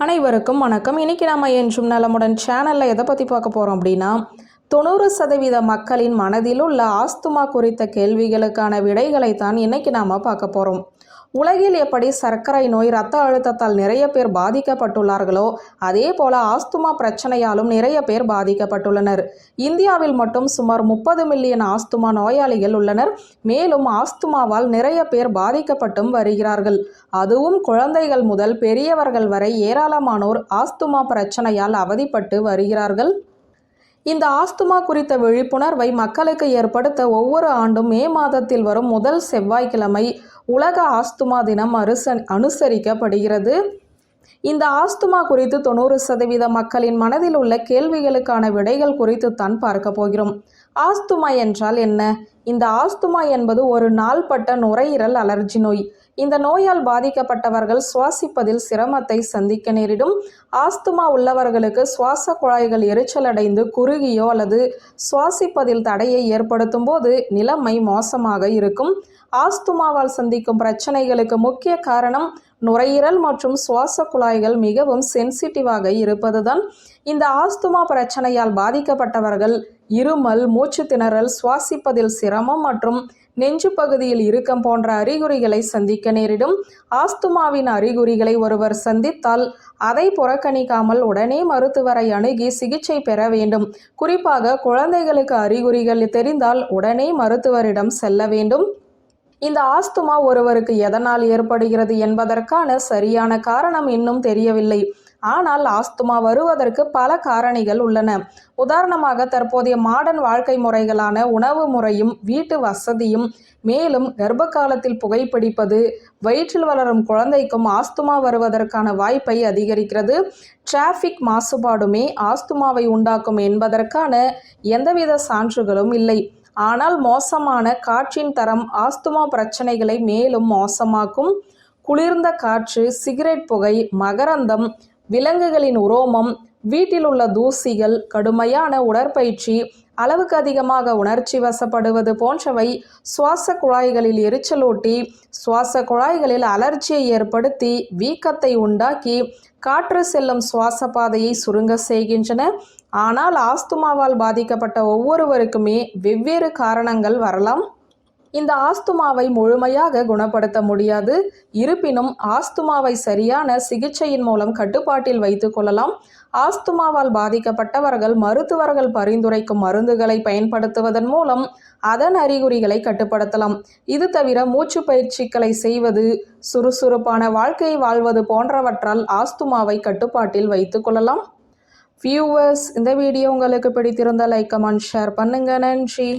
அனைவருக்கும் வணக்கம். இன்னைக்கு நம்ம என்றும் நலமுடன் சேனலில் எதை பற்றி பார்க்க போகிறோம் அப்படின்னா 90% மக்களின் மனதில் உள்ள ஆஸ்துமா குறித்த கேள்விகளுக்கான விடைகளை தான் இன்னைக்கு நாம் பார்க்க போகிறோம். உலகில் எப்படி சர்க்கரை நோய் இரத்த அழுத்தத்தால் நிறைய பேர் பாதிக்கப்பட்டுள்ளார்களோ அதே போல ஆஸ்துமா பிரச்சனையாலும் நிறைய பேர் பாதிக்கப்பட்டுள்ளனர். இந்தியாவில் மட்டும் சுமார் 30 மில்லியன் ஆஸ்துமா நோயாளிகள் உள்ளனர். மேலும் ஆஸ்துமாவால் நிறைய பேர் பாதிக்கப்பட்டும் வருகிறார்கள். அதுவும் குழந்தைகள் முதல் பெரியவர்கள் வரை ஏராளமானோர் ஆஸ்துமா பிரச்சனையால் அவதிப்பட்டு வருகிறார்கள். இந்த ஆஸ்துமா குறித்த விழிப்புணர்வை மக்களுக்கு ஏற்படுத்த ஒவ்வொரு ஆண்டும் மே மாதத்தில் வரும் முதல் செவ்வாய்க்கிழமை உலக ஆஸ்துமா தினம் அனுசரிக்கப்படுகிறது. இந்த ஆஸ்துமா குறித்து 90% மக்களின் மனதில் உள்ள கேள்விகளுக்கான விடைகள் குறித்து தான் பார்க்க போகிறோம். ஆஸ்துமா என்றால் என்ன? இந்த ஆஸ்துமா என்பது ஒரு நாள்பட்ட நுரையீரல் அலர்ஜி நோய். இந்த நோயால் பாதிக்கப்பட்டவர்கள் சுவாசிப்பதில் சிரமத்தை சந்திக்க நேரிடும். ஆஸ்துமா உள்ளவர்களுக்கு சுவாச குழாய்கள் எரிச்சலடைந்து குறுகியோ அல்லது சுவாசிப்பதில் தடையை ஏற்படுத்தும் போது நிலைமை மோசமாக இருக்கும். ஆஸ்துமாவால் சந்திக்கும் பிரச்சனைகளுக்கு முக்கிய காரணம் நுரையீரல் மற்றும் சுவாச குழாய்கள் மிகவும் சென்சிட்டிவாக இருப்பதுதான். இந்த ஆஸ்துமா பிரச்சனையால் பாதிக்கப்பட்டவர்கள் இருமல், மூச்சு திணறல், சுவாசிப்பதில் சிரமம் மற்றும் நெஞ்சு பகுதியில் இறுக்கம் போன்ற அறிகுறிகளை சந்திக்க நேரிடும். ஆஸ்துமாவின் அறிகுறிகளை ஒருவர் சந்தித்தால் அதை புறக்கணிக்காமல் உடனே மருத்துவரை அணுகி சிகிச்சை பெற வேண்டும். குறிப்பாக குழந்தைகளுக்கு அறிகுறிகள் தெரிந்தால் உடனே மருத்துவரிடம் செல்ல வேண்டும். இந்த ஆஸ்துமா ஒருவருக்கு எதனால் ஏற்படுகிறது என்பதற்கான சரியான காரணம் இன்னும் தெரியவில்லை. ஆனால் ஆஸ்துமா வருவதற்கு பல காரணிகள் உள்ளன. உதாரணமாக தற்போதைய மாடர்ன் வாழ்க்கை முறைகளான உணவு முறையும் வீட்டு வசதியும், மேலும் கர்ப்ப காலத்தில் புகைப்பிடிப்பது வயிற்றில் வளரும் குழந்தைக்கும் ஆஸ்துமா வருவதற்கான வாய்ப்பை அதிகரிக்கிறது. டிராஃபிக் மாசுபாடுமே ஆஸ்துமாவை உண்டாக்கும் என்பதற்கான எந்தவித சான்றுகளும் இல்லை. ஆனால் மோசமான காற்றின் தரம் ஆஸ்துமா பிரச்சனைகளை மேலும் மோசமாக்கும். குளிர்ந்த காற்று, சிகரெட் புகை, மகரந்தம், விலங்குகளின் உரோமம், வீட்டில் உள்ள தூசிகள், கடுமையான உடற்பயிற்சி, அளவுக்கு அதிகமாக உணர்ச்சி வசப்படுவது போன்றவை சுவாச குழாய்களில் எரிச்சலூட்டி சுவாச குழாய்களில் அலர்ஜியை ஏற்படுத்தி வீக்கத்தை உண்டாக்கி காற்று செல்லும் சுவாச பாதையை சுருங்க செய்கின்றன. ஆனால் ஆஸ்துமாவால் பாதிக்கப்பட்ட ஒவ்வொருவருக்குமே வெவ்வேறு காரணங்கள் வரலாம். இந்த ஆஸ்துமாவை முழுமையாக குணப்படுத்த முடியாது. இருப்பினும் ஆஸ்துமாவை சரியான சிகிச்சையின் மூலம் கட்டுப்பாட்டில் வைத்துக் கொள்ளலாம். ஆஸ்துமாவால் பாதிக்கப்பட்டவர்கள் மருத்துவர்கள் பரிந்துரைக்கும் மருந்துகளை பயன்படுத்துவதன் மூலம் அதன் அறிகுறிகளை கட்டுப்படுத்தலாம். இது தவிர மூச்சு பயிற்சிகளை செய்வது, சுறுசுறுப்பான வாழ்க்கையை வாழ்வது போன்றவற்றால் ஆஸ்துமாவை கட்டுப்பாட்டில் வைத்துக் கொள்ளலாம். வியூவர்ஸ், இந்த வீடியோ உங்களுக்கு பிடித்திருந்தால் லைக், கமெண்ட், ஷேர் பண்ணுங்க. நன்றி.